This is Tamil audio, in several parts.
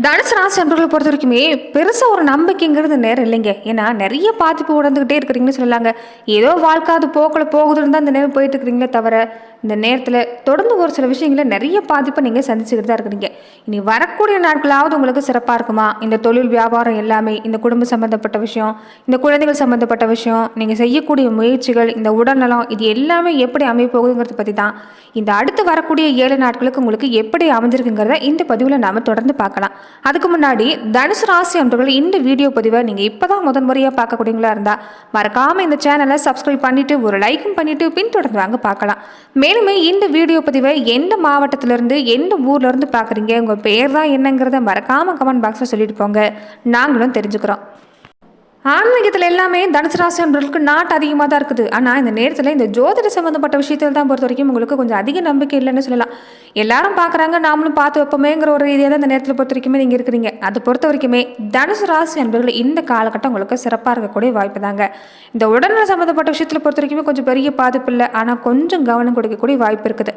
தனுசு ராசி அன்பர்களை பொறுத்த வரைக்குமே பெருசாக ஒரு நம்பிக்கைங்கிறது நேரம் இல்லைங்க. ஏன்னா நிறைய பாதிப்பு உணர்ந்துக்கிட்டே இருக்கிறீங்கன்னு சொல்லலாங்க. ஏதோ வாழ்க்கை அது போக்கில் போகுதுன்னு தான் இந்த நேரம் போயிட்டு இருக்கிறீங்களே தவிர இந்த நேரத்தில் தொடர்ந்து ஒரு சில விஷயங்களை நிறைய பாதிப்பை நீங்கள் சந்திச்சுக்கிட்டு தான் இருக்கிறீங்க. இனி வரக்கூடிய நாட்களாவது உங்களுக்கு சிறப்பாக இருக்குமா? இந்த தொழில் வியாபாரம் எல்லாமே, இந்த குடும்ப சம்மந்தப்பட்ட விஷயம், இந்த குழந்தைகள் சம்மந்தப்பட்ட விஷயம், நீங்கள் செய்யக்கூடிய முயற்சிகள், இந்த உடல்நலம், இது எல்லாமே எப்படி அமைய போகுதுங்கிறத பற்றி தான் இந்த அடுத்து வரக்கூடிய 7 நாட்களுக்கு உங்களுக்கு எப்படி அமைஞ்சிருக்குங்கிறத இந்த பதிவில் நாம் தொடர்ந்து பார்க்கலாம். அதுக்கு முன்னாடி தனுசு ராசி அன்பர்கள் இந்த வீடியோ பதிவை நீங்கள் இப்போ தான் முறையாக பார்க்கக்கூடியவங்களா இருந்தால் மறக்காமல் இந்த சேனலை சப்ஸ்கிரைப் பண்ணிவிட்டு ஒரு லைக்கும் பண்ணிவிட்டு பின்தொடர்ந்து வாங்க பார்க்கலாம். மேலுமே இந்த வீடியோ பதிவை எந்த மாவட்டத்திலேருந்து எந்த ஊர்லேருந்து பார்க்குறீங்க, உங்கள் பேர் தான் என்னங்கிறத மறக்காமல் கமெண்ட் பாக்ஸில் சொல்லிட்டு போங்க, நாங்களும் தெரிஞ்சுக்கிறோம். ஆன்மீகத்தில் எல்லாமே தனுசு ராசி அன்பர்களுக்கு நாட்டு அதிகமாக தான் இருக்குது. ஆனால் இந்த நேரத்தில் இந்த ஜோதிட சம்மந்தப்பட்ட விஷயத்தில் தான் பொறுத்த வரைக்கும் உங்களுக்கு கொஞ்சம் அதிக நம்பிக்கை இல்லைன்னு சொல்லலாம். எல்லாரும் பார்க்குறாங்க, நாமளும் பார்த்து வைப்போமேங்கிற ஒரு ரீதியாக தான் இந்த நேரத்தில் பொறுத்த வரைக்குமே நீங்கள் இருக்கிறீங்க. அதை பொறுத்த வரைக்குமே தனுசு ராசி அன்பர்கள் இந்த காலகட்டம் உங்களுக்கு சிறப்பாக இருக்கக்கூடிய வாய்ப்பு தாங்க. இந்த உடல்நல சம்மந்தப்பட்ட விஷயத்தில் பொறுத்த வரைக்குமே கொஞ்சம் பெரிய பாதிப்பு இல்லை, ஆனால் கொஞ்சம் கவனம் கொடுக்கக்கூடிய வாய்ப்பு இருக்குது.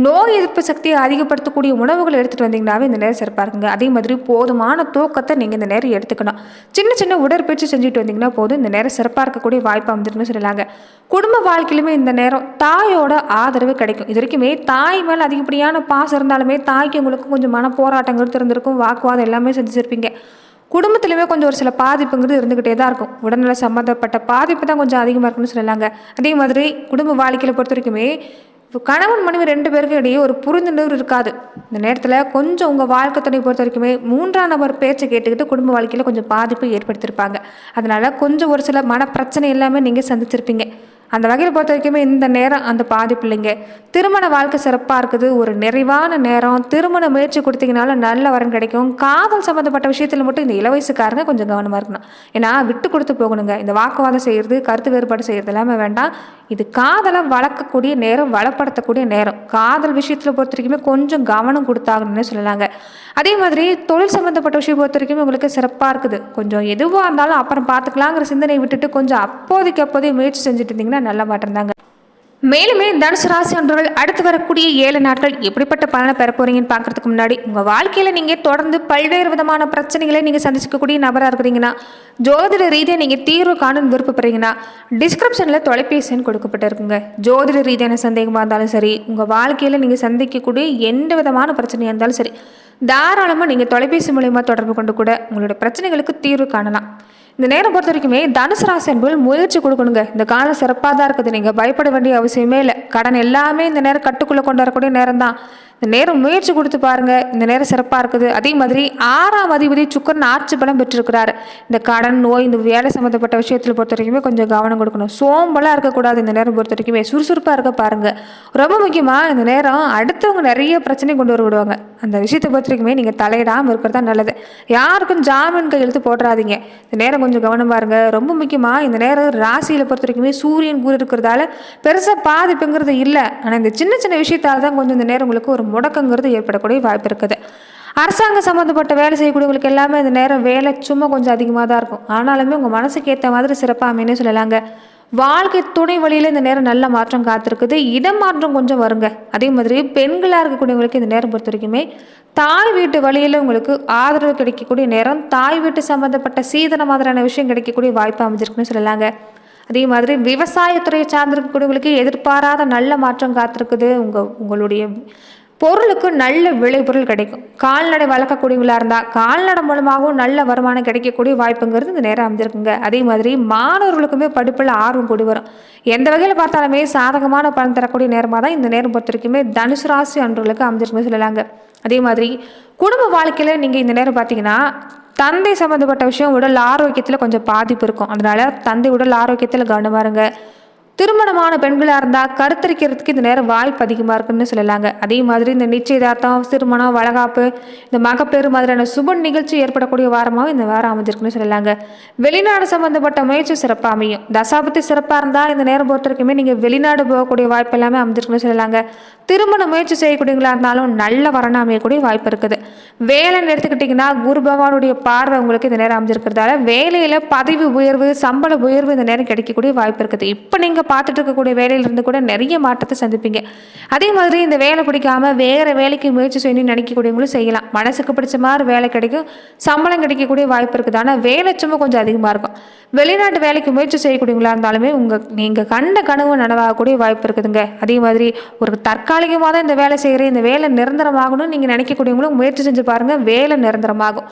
நோய் எதிர்ப்பு சக்தியை அதிகப்படுத்தக்கூடிய உணவுகளை எடுத்துகிட்டு வந்தீங்கன்னாவே இந்த நேரம் சிறப்பாக இருக்குங்க. அதே மாதிரி போதுமான தூக்கத்தை நீங்கள் இந்த நேரம் எடுத்துக்கணும். சின்ன சின்ன உடற்பயிற்சி செஞ்சுட்டு வந்தீங்கன்னா போதும், இந்த நேரம் சிறப்பாக இருக்கக்கூடிய வாய்ப்பு அமைஞ்சிருக்குன்னு சொல்லலாங்க. குடும்ப வாழ்க்கையிலுமே இந்த நேரம் தாயோட ஆதரவு கிடைக்கும். இது வரைக்குமே தாய் மேலே அதிகப்படியான பாசம் இருந்தாலுமே தாய்க்கு உங்களுக்கு கொஞ்சம் மன போராட்டங்கள் இருந்திருக்கும், வாக்குவாதம் எல்லாமே செஞ்சுருப்பீங்க. குடும்பத்திலுமே கொஞ்சம் ஒரு சில பாதிப்புங்கிறது இருந்துக்கிட்டே தான் இருக்கும். உடல்நல சம்மந்தப்பட்ட பாதிப்பு தான் கொஞ்சம் அதிகமாக இருக்குன்னு சொல்லலாங்க. அதே மாதிரி குடும்ப வாழ்க்கையில் பொறுத்த வரைக்குமே கணவன் மனைவி 2 பேருக்கு இடையே ஒரு புரிந்துணர்வு இருக்காது. இந்த நேரத்தில் கொஞ்சம் உங்கள் வாழ்க்கை துணை பொறுத்த வரைக்குமே 3ஆம் நபர் பேச்சை கேட்டுக்கிட்டு குடும்ப வாழ்க்கையில் கொஞ்சம் பாதிப்பு ஏற்படுத்தியிருப்பாங்க. அதனால் கொஞ்சம் ஒரு சில மன பிரச்சனை எல்லாமே நீங்கள் சந்திச்சிருப்பீங்க. அந்த வகையில் பொறுத்த வரைக்குமே இந்த நேரம் அந்த பாதிப்பு இல்லைங்க. திருமண வாழ்க்கை சிறப்பாக இருக்குது, ஒரு நிறைவான நேரம். திருமண முயற்சி கொடுத்தீங்கனால நல்ல வரன் கிடைக்கும். காதல் சம்மந்தப்பட்ட விஷயத்தில் மட்டும் இந்த இளவயசுக்காரங்க கொஞ்சம் கவனமாக இருக்கணும். ஏன்னா விட்டு கொடுத்து போகணுங்க. இந்த வாக்குவாதம் செய்கிறது, கருத்து வேறுபாடு செய்கிறது எல்லாமே வேண்டாம். இது காதலை வளர்க்கக்கூடிய நேரம், வளப்படுத்தக்கூடிய நேரம். காதல் விஷயத்தில் பொறுத்த வரைக்குமே கொஞ்சம் கவனம் கொடுத்தாங்கன்னு சொல்லலாங்க. அதே மாதிரி தொழில் சம்மந்தப்பட்ட விஷயம் பொறுத்த வரைக்குமே உங்களுக்கு சிறப்பாக இருக்குது. கொஞ்சம் எதுவாக இருந்தாலும் அப்புறம் பார்த்துக்கலாங்கிற சிந்தனை விட்டுட்டு கொஞ்சம் அப்போதைக்கு முயற்சி செஞ்சுட்டு இருந்தீங்கன்னா நல்ல மாற்றம் தாங்க. மேலுமே தனுசு ராசி அன்பர்கள் அடுத்து வரக்கூடிய 7 நாட்கள் எப்படிப்பட்ட பலனை பெற போறீங்கன்னு பார்க்கறதுக்கு முன்னாடி உங்கள் வாழ்க்கையில் நீங்கள் தொடர்ந்து பல்வேறு விதமான பிரச்சனைகளை நீங்கள் சந்திக்கக்கூடிய நபராக இருக்கிறீங்கன்னா, ஜோதிட ரீதியாக நீங்கள் தீர்வு காணும் விருப்பப்படுறீங்கன்னா டிஸ்கிரிப்ஷனில் தொலைபேசின்னு கொடுக்கப்பட்டு இருக்குங்க. ஜோதிட ரீதியான சந்தேகமாக இருந்தாலும் சரி, உங்கள் வாழ்க்கையில் நீங்கள் சந்திக்கக்கூடிய எந்த விதமான பிரச்சனையாக இருந்தாலும் சரி, தாராளமாக நீங்கள் தொலைபேசி மூலமா தொடர்பு கொண்டு கூட உங்களோட பிரச்சனைகளுக்கு தீர்வு காணலாம். இந்த நேரம் பொறுத்த வரைக்குமே தனுசு ராசி அன்பர்கள் முயற்சி கொடுக்கணுங்க. இந்த காலம் சிறப்பாக தான் இருக்குது, நீங்கள் பயப்பட வேண்டிய அவசியமே இல்லை. கடன் எல்லாமே இந்த நேரம் கட்டுக்குள்ளே கொண்டு வரக்கூடிய நேரம் தான். இந்த நேரம் முயற்சி கொடுத்து பாருங்கள், இந்த நேரம் சிறப்பாக இருக்குது. அதே மாதிரி 6ஆம் அதிபதி சுக்கிரன் ஆட்சி பலம் பெற்றிருக்கிறாரு. இந்த கடன், நோய், இந்த வேலை சம்மந்தப்பட்ட விஷயத்தில் பொறுத்த வரைக்குமே கொஞ்சம் கவனம் கொடுக்கணும். சோம்பலாக இருக்கக்கூடாது. இந்த நேரம் பொறுத்த வரைக்குமே சுறுசுறுப்பாக இருக்க பாருங்கள். ரொம்ப முக்கியமாக இந்த நேரம் அடுத்தவங்க நிறைய பிரச்சனை கொண்டு வர விடுவாங்க. அந்த விஷயத்தை பொறுத்த வரைக்குமே நீங்கள் தலையிடாமல் இருக்கிறது தான் நல்லது. யாருக்கும் ஜாமீன் கையெழுத்து போட்டுறாதீங்க. இந்த நேரம் கொஞ்சம் கவனம் பாருங்க. ரொம்ப முக்கியமாக இந்த நேரம் ராசியில் பொறுத்த வரைக்குமே சூரியன் கூட இருக்கிறதால பெருசாக பாதிப்புங்கிறது இல்லை. ஆனால் இந்த சின்ன சின்ன விஷயத்தால் தான் கொஞ்சம் இந்த நேரம் உங்களுக்கு ஒரு முடக்கங்கிறது ஏற்படக்கூடிய வாய்ப்பு இருக்குது. அரசாங்க சம்மந்தப்பட்ட வேலை செய்யக்கூடியவங்களுக்கு எல்லாமே இந்த நேரம் வேலை சும்மா கொஞ்சம் அதிகமாக தான் இருக்கும். ஆனாலுமே உங்கள் மனசுக்கு ஏற்ற மாதிரி சிறப்பாக அமைன்னு சொல்லலாங்க. வாழ்க்கை துணை வழியில் இந்த நேரம் நல்ல மாற்றம் காத்திருக்குது. இடம் மாற்றம் கொஞ்சம் வருங்க. அதே மாதிரி பெண்களாக இருக்கக்கூடியவங்களுக்கு இந்த நேரம் பொறுத்த வரைக்குமே தாய் வீட்டு வழியில் உங்களுக்கு ஆதரவு கிடைக்கக்கூடிய நேரம். தாய் வீட்டு சம்மந்தப்பட்ட சீதன மாதிரியான விஷயம் கிடைக்கக்கூடிய வாய்ப்பு அமைஞ்சிருக்குன்னு சொல்லலாங்க. அதே மாதிரி விவசாயத்துறையை சார்ந்திருக்கக்கூடியவங்களுக்கு எதிர்பாராத நல்ல மாற்றம் காத்திருக்குது. உங்களுடைய பொருளுக்கு நல்ல விளைபொருள் கிடைக்கும். கால்நடை வளர்க்கக்கூடியவங்களா இருந்தால் கால்நடை மூலமாகவும் நல்ல வருமானம் கிடைக்கக்கூடிய வாய்ப்புங்கிறது இந்த நேரம் அமைஞ்சிருக்குங்க. அதே மாதிரி மாணவர்களுக்குமே படிப்பில் ஆர்வம் கூடி வரும். எந்த வகையில் பார்த்தாலுமே சாதகமான பலன் தரக்கூடிய நேரமாக தான் இந்த நேரம் பொறுத்த வரைக்குமே தனுசு ராசி அன்பர்களுக்கு அமைஞ்சிருக்குன்னு சொல்லலாங்க. அதே மாதிரி குடும்ப வாழ்க்கையில் நீங்கள் இந்த நேரம் பார்த்தீங்கன்னா தந்தை சம்மந்தப்பட்ட விஷயம், உடல் ஆரோக்கியத்தில் கொஞ்சம் பாதிப்பு இருக்கும். அதனால தந்தை உடல் ஆரோக்கியத்தில் கவனமாக இருங்க. திருமணமான பெண்களாக இருந்தால் கருத்தரிக்கிறதுக்கு இந்த நேரம் வாய்ப்பு அதிகமாக இருக்குன்னு சொல்லலாங்க. அதே மாதிரி இந்த நிச்சயதார்த்தம், திருமணம், வளகாப்பு, இந்த மகப்பேறு மாதிரியான சுப நிகழ்ச்சி ஏற்படக்கூடிய வாரமாக இந்த வாரம் அமைஞ்சிருக்குன்னு சொல்லலாங்க. வெளிநாடு சம்மந்தப்பட்ட முயற்சி சிறப்பாக அமையும். தசாபத்தி சிறப்பாக இருந்தால் இந்த நேரம் பொறுத்த வரைக்குமே நீங்கள் வெளிநாடு போகக்கூடிய வாய்ப்பு எல்லாமே அமைஞ்சிருக்குன்னு சொல்லலாங்க. திருமண முயற்சி செய்யக்கூடியவங்களா இருந்தாலும் நல்ல வரணும் அமையக்கூடிய வாய்ப்பு இருக்குது. வேலைன்னு எடுத்துக்கிட்டிங்கன்னா குரு பகவானுடைய பார்வை உங்களுக்கு இந்த நேரம் அமைஞ்சிருக்கிறதால வேலையில் பதவி உயர்வு சம்பள உயர்வு இந்த நேரம் கிடைக்கக்கூடிய வாய்ப்பு இருக்குது. இப்போ நீங்கள் பார்த்துட்டு இருக்கக்கூடிய வேலையிலிருந்து கூட நிறைய மாற்றத்தை சந்திப்பீங்க. அதே மாதிரி இந்த வேலை பிடிக்காம வேறு வேலைக்கு முயற்சி செய்யணும்னு நினைக்கக்கூடியவங்களும் செய்யலாம். மனசுக்கு பிடிச்ச மாதிரி வேலை கிடைக்கும், சம்பளம் கிடைக்கக்கூடிய வாய்ப்பு இருக்குது. ஆனால் வேலை சும்மா கொஞ்சம் அதிகமாக இருக்கும். வெளிநாட்டு வேலைக்கு முயற்சி செய்யக்கூடியவங்களா இருந்தாலுமே நீங்கள் கண்ட கனவு நனவாகக்கூடிய வாய்ப்பு இருக்குதுங்க. அதே மாதிரி ஒரு தற்காலிகமாக தான் இந்த வேலை செய்கிறேன், இந்த வேலை நிரந்தரமாகணும்னு நீங்கள் நினைக்கக்கூடியவங்களும் முயற்சி செஞ்சு பாருங்கள், வேலை நிரந்தரமாகும்.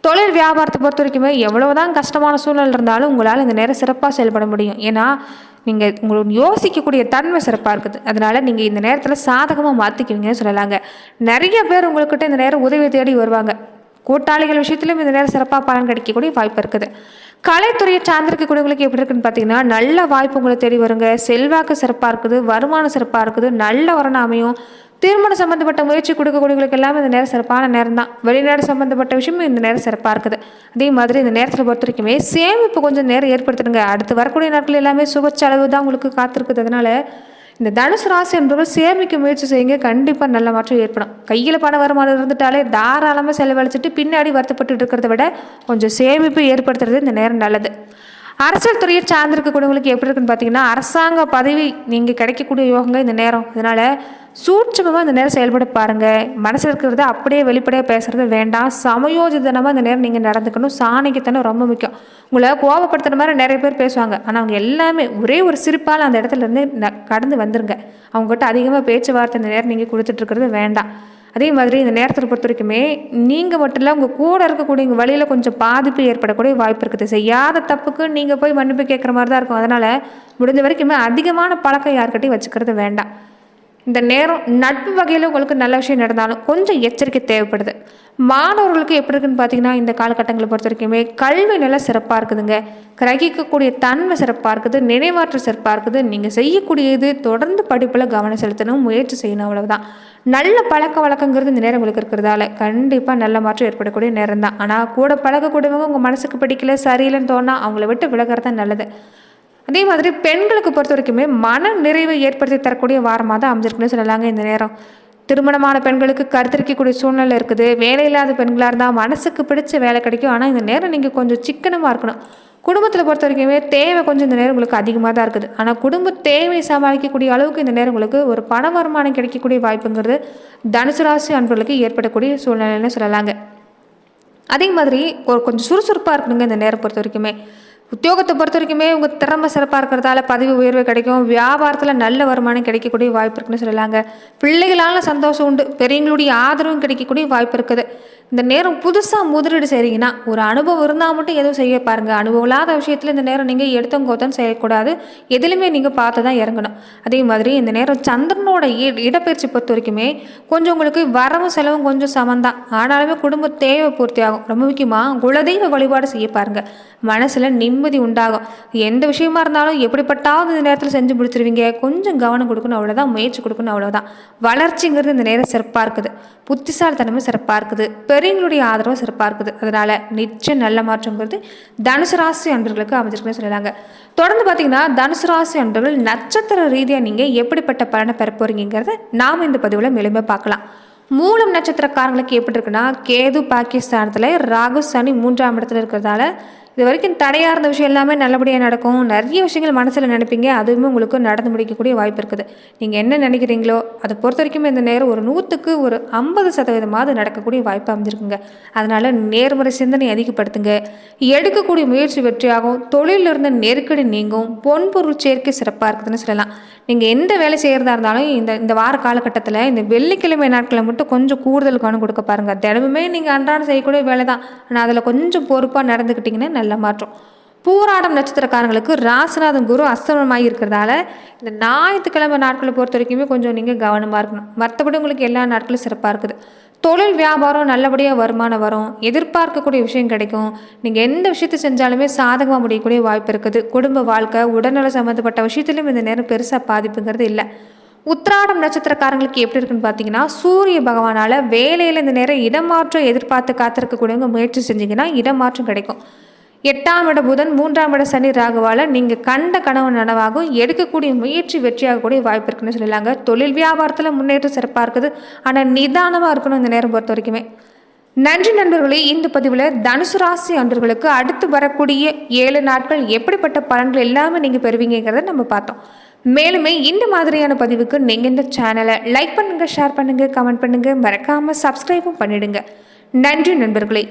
தொழில் வியாபாரத்தை பொறுத்த வரைக்குமே எவ்வளவுதான் கஷ்டமான சூழ்நிலை இருந்தாலும் உங்களால் இந்த நேரம் சிறப்பாக செயல்பட முடியும். ஏன்னா நீங்கள் உங்களோட யோசிக்கக்கூடிய தன்மை சிறப்பாக இருக்குது. அதனால் நீங்கள் இந்த நேரத்தில் சாதகமாக மாற்றிக்குவீங்கன்னு சொல்லலாங்க. நிறைய பேர் உங்கள்கிட்ட இந்த நேரம் உதவி தேடி வருவாங்க. கூட்டாளிகள் விஷயத்திலும் இந்த நேரம் சிறப்பாக பலன் கிடைக்கக்கூடிய வாய்ப்பு இருக்குது. கலைத்துறையை சார்ந்திருக்கக்கூடியவங்களுக்கு எப்படி இருக்குன்னு பார்த்தீங்கன்னா நல்ல வாய்ப்பு உங்களை தேடி வருங்க. செல்வாக்கு சிறப்பாக இருக்குது, வருமானம் சிறப்பாக இருக்குது, நல்ல வரணும் அமையும். திருமணம் சம்மந்தப்பட்ட முயற்சி கொடுக்கக்கூடியவங்களுக்கு எல்லாமே இந்த நேரம் சிறப்பான நேரம் தான். வெளிநாடு சம்மந்தப்பட்ட விஷயமும் இந்த நேரம் சிறப்பாக இருக்குது. அதே மாதிரி இந்த நேரத்தில் பொறுத்த வரைக்குமே சேமிப்பு கொஞ்சம் நேரம் ஏற்படுத்துடுங்க. அடுத்து வரக்கூடிய நாட்கள் எல்லாமே சுப செலவு தான் உங்களுக்கு காத்திருக்குது. அதனால் இந்த தனுசு ராசி என்பவர்கள் சேமிக்க முயற்சி செய்யுங்க, கண்டிப்பாக நல்ல மாற்றம் ஏற்படும். கையில் பண வருமானம் இருந்துட்டாலே தாராளமாக செலவழிச்சிட்டு பின்னாடி வருத்தப்பட்டு இருக்கிறத விட கொஞ்சம் சேமிப்பு ஏற்படுத்துறது இந்த நேரம் நல்லது. அரசியல் துறையை சார்ந்திருக்கக்கூடியவங்களுக்கு எப்படி இருக்குன்னு பார்த்தீங்கன்னா அரசாங்க பதவி நீங்கள் கிடைக்கக்கூடிய யோகங்க இந்த நேரம். அதனால் சூட்சமமாக இந்த நேரம் செயல்பட பாருங்கள். மனசில் இருக்கிறத அப்படியே வெளிப்படையாக பேசுகிறது வேண்டாம். சமயோஜிதனமாக இந்த நேரம் நீங்கள் நடந்துக்கணும். சாணக்கியத்தனம் ரொம்ப முக்கியம். உங்களை கோபப்படுத்துகிற மாதிரி நிறைய பேர் பேசுவாங்க. ஆனால் அவங்க எல்லாமே ஒரே ஒரு சிரிப்பால் அந்த இடத்துல இருந்து கடந்து வந்துருங்க. அவங்ககிட்ட அதிகமாக பேச்சுவார்த்தை இந்த நேரம் நீங்கள் கொடுத்துட்ருக்கிறது வேண்டாம். அதே மாதிரி இந்த நேரத்தில் பொறுத்த வரைக்குமே நீங்கள் மட்டும் இல்லை, உங்கள் கூட இருக்கக்கூடிய உங்கள் வழியில் கொஞ்சம் பாதிப்பு ஏற்படக்கூடிய வாய்ப்பு இருக்குது. செய்யாத தப்புக்கு நீங்கள் போய் மன்னிப்பு கேட்குற மாதிரி தான் இருக்கும். அதனால் முடிஞ்ச வரைக்குமே அதிகமான பழக்கம் யார்கிட்டையும் வச்சுக்கிறது வேண்டாம். இந்த நேரம் நட்பு வகையில் உங்களுக்கு நல்ல விஷயம் நடந்தாலும் கொஞ்சம் எச்சரிக்கை தேவைப்படுது. மாணவர்களுக்கு எப்படி இருக்குன்னு பார்த்தீங்கன்னா இந்த காலகட்டங்களை பொறுத்த வரைக்குமே கல்வி நிலை சிறப்பாக இருக்குதுங்க. கிரகிக்கக்கூடிய தன்மை சிறப்பாக இருக்குது, நினைவாற்றல் சிறப்பாக இருக்குது. நீங்கள் செய்யக்கூடியது தொடர்ந்து படிப்பில் கவனம் செலுத்தணும், முயற்சி செய்யணும், அவ்வளவுதான். நல்ல பழக்க வழக்கங்கிறது இந்த நேரம் உங்களுக்கு இருக்கிறதால கண்டிப்பாக நல்ல மாற்றம் ஏற்படக்கூடிய நேரம் தான். ஆனால் கூட பழகக்கூடியவங்க உங்கள் மனசுக்கு பிடிக்கல சரியில்லைன்னு தோணா அவங்கள விட்டு விலகிறது தான் நல்லது. அதே மாதிரி பெண்களுக்கு பொறுத்த வரைக்குமே மன நிறைவை ஏற்படுத்தி தரக்கூடிய வாரமாக தான் அமைஞ்சிருக்குன்னு சொல்லலாங்க இந்த நேரம். திருமணமான பெண்களுக்கு கருத்தரிக்கக்கூடிய சூழ்நிலை இருக்குது. வேலை இல்லாத பெண்களாக இருந்தால் மனசுக்கு பிடிச்ச வேலை கிடைக்கும். ஆனால் இந்த நேரம் நீங்கள் கொஞ்சம் சிக்கனமாக இருக்கணும். குடும்பத்தில் பொறுத்த வரைக்குமே தேவை கொஞ்சம் இந்த நேரம் உங்களுக்கு அதிகமாக தான் இருக்குது. ஆனால் குடும்ப தேவையை சமாளிக்கக்கூடிய அளவுக்கு இந்த நேரம் உங்களுக்கு ஒரு பண வருமானம் கிடைக்கக்கூடிய வாய்ப்புங்கிறது தனுசு ராசி அன்பர்களுக்கு ஏற்படக்கூடிய சூழ்நிலைன்னு சொல்லலாங்க. அதே மாதிரி கொஞ்சம் சுறுசுறுப்பாக இருக்கணுங்க இந்த நேரம் பொறுத்த வரைக்குமே. உத்தியோகத்தை பொறுத்த வரைக்குமே உங்கள் திறமை சிறப்பாக இருக்கிறதால பதவி உயர்வு கிடைக்கும். வியாபாரத்தில் நல்ல வருமானம் கிடைக்கக்கூடிய வாய்ப்பு இருக்குன்னு சொல்லலாங்க. பிள்ளைகளால் சந்தோஷம் உண்டு, பெரியவங்களுடைய ஆதரவும் கிடைக்கக்கூடிய வாய்ப்பு இருக்குது. இந்த நேரம் புதுசாக முதலீடு செய்கிறீங்கன்னா ஒரு அனுபவம் இருந்தால் மட்டும் எதுவும் செய்ய பாருங்கள். அனுபவம் இல்லாத விஷயத்தில் இந்த நேரம் நீங்கள் எடுத்தங்கோத்தன்னு செய்யக்கூடாது. எதுலையுமே நீங்கள் பார்த்து தான் இறங்கணும். அதே மாதிரி இந்த நேரம் சந்திரனோட இடப்பெயர்ச்சி பொறுத்த வரைக்குமே கொஞ்சம் உங்களுக்கு வரவும் செலவும் கொஞ்சம் சமந்தான். ஆனாலுமே குடும்ப தேவை பூர்த்தி ஆகும். ரொம்ப முக்கியமாக குலதெய்வ வழிபாடு செய்ய பாருங்கள். மனசில் நிம்மதி உண்டாகும். எந்த விஷயமா இருந்தாலும் எப்படிப்பட்டாவது இந்த நேரத்தில் செஞ்சு முடிச்சிருவீங்க. கொஞ்சம் கவனம் கொடுக்கணும், அவ்வளோதான். முயற்சி கொடுக்கணும், அவ்வளோதான். வளர்ச்சிங்கிறது இந்த நேரம் சிறப்பாக இருக்குது. புத்திசாலித்தனமும் சிறப்பாக இருக்குது. பெரியவங்களுடைய ஆதரவும் சிறப்பாக இருக்குது. அதனால் நிச்சயம் நல்ல மாற்றங்கிறது தனுசு ராசி அன்பர்களுக்கு அமைஞ்சிருக்குன்னு சொல்லலாங்க. தொடர்ந்து பார்த்தீங்கன்னா தனுசு ராசி அன்பர்கள் நட்சத்திர ரீதியாக நீங்கள் எப்படிப்பட்ட பலனை பெற போகிறீங்கிறத நாம் இந்த பதிவில் மேலுமே பார்க்கலாம். மூலம் நட்சத்திரக்காரங்களுக்கு எப்படி இருக்குன்னா கேது பாகிஸ்தானத்தில், ராகு சனி 3ஆம் இடத்துல இருக்கிறதால இது வரைக்கும் தடையாக இருந்த விஷயம் எல்லாமே நல்லபடியாக நடக்கும். நிறைய விஷயங்கள் மனசில் நினைப்பீங்க, அதுவுமே உங்களுக்கு நடந்து முடிக்கக்கூடிய வாய்ப்பு இருக்குது. நீங்கள் என்ன நினைக்கிறீங்களோ அதை பொறுத்த வரைக்கும் இந்த நேரம் ஒரு 100க்கு ஒரு 50% நடக்கக்கூடிய வாய்ப்பு அமைஞ்சிருக்குங்க. அதனால் நேர்மறை சிந்தனை அதிகப்படுத்துங்க. எடுக்கக்கூடிய முயற்சி வெற்றியாகும். தொழிலில் இருந்த நெருக்கடி நீங்கும். பொன்பொருள் சேர்க்கை சிறப்பாக இருக்குதுன்னு சொல்லலாம். நீங்கள் எந்த வேலை செய்கிறதா இருந்தாலும் இந்த வார காலகட்டத்தில் இந்த வெள்ளிக்கிழமை நாட்களை மட்டும் கொஞ்சம் கூடுதல் கவனம் கொடுக்க பாருங்கள். தினமுமே நீங்கள் அன்றாடம் செய்யக்கூடிய வேலை தான், ஆனால் அதில் கொஞ்சம் பொறுப்பாக நடந்துக்கிட்டிங்கன்னா நல்ல மாற்றம். பூராடம் நட்சத்திரக்காரங்களுக்கு ராசிநாதன் குரு அஸ்தமனமாகி இருக்கிறதால இந்த ஞாயிற்றுக்கிழமை நாட்களை பொறுத்த வரைக்குமே கொஞ்சம் நீங்கள் கவனமாக இருக்கணும். மற்றபடி உங்களுக்கு எல்லா நாட்களும் சிறப்பாக இருக்குது. தொழில் வியாபாரம் நல்லபடியாக வருமானம் வரும். எதிர்பார்க்கக்கூடிய விஷயம் கிடைக்கும். நீங்கள் எந்த விஷயத்தை செஞ்சாலுமே சாதகமாக முடியக்கூடிய வாய்ப்பு இருக்குது. குடும்ப வாழ்க்கை, உடல்நல சம்மந்தப்பட்ட விஷயத்திலும் இந்த நேரம் பெருசாக பாதிப்புங்கிறது இல்லை. உத்திராடம் நட்சத்திரக்காரங்களுக்கு எப்படி இருக்குன்னு பார்த்தீங்கன்னா சூரிய பகவானால் வேலையில் இந்த நேரம் இடமாற்றம் எதிர்பார்த்து காத்திருக்கக்கூடியவங்க முயற்சி செஞ்சிங்கன்னா இடமாற்றம் கிடைக்கும். 8ஆம் இட புதன், 3ஆம் இட சனி ராகுவால் நீங்கள் கண்ட கனவு நனவாகும். எடுக்கக்கூடிய முயற்சி வெற்றியாகக்கூடிய வாய்ப்பு இருக்குன்னு சொல்லலாங்க. தொழில் வியாபாரத்தில் முன்னேற்றம் சிறப்பாக இருக்குது. ஆனால் நிதானமாக இருக்கணும் இந்த நேரம் பொறுத்த வரைக்குமே. நன்றி நண்பர்களே. இந்த பதிவில் தனுசு ராசி அன்பர்களுக்கு அடுத்து வரக்கூடிய 7 நாட்கள் எப்படிப்பட்ட பலன்கள் எல்லாமே நீங்கள் பெறுவீங்கிறத நம்ம பார்த்தோம். மேலுமே இந்த மாதிரியான பதிவுக்கு நீங்கள் இந்த சேனலை லைக் பண்ணுங்கள், ஷேர் பண்ணுங்கள், கமெண்ட் பண்ணுங்கள், மறக்காமல் சப்ஸ்கிரைபும் பண்ணிடுங்க. நன்றி நண்பர்களே.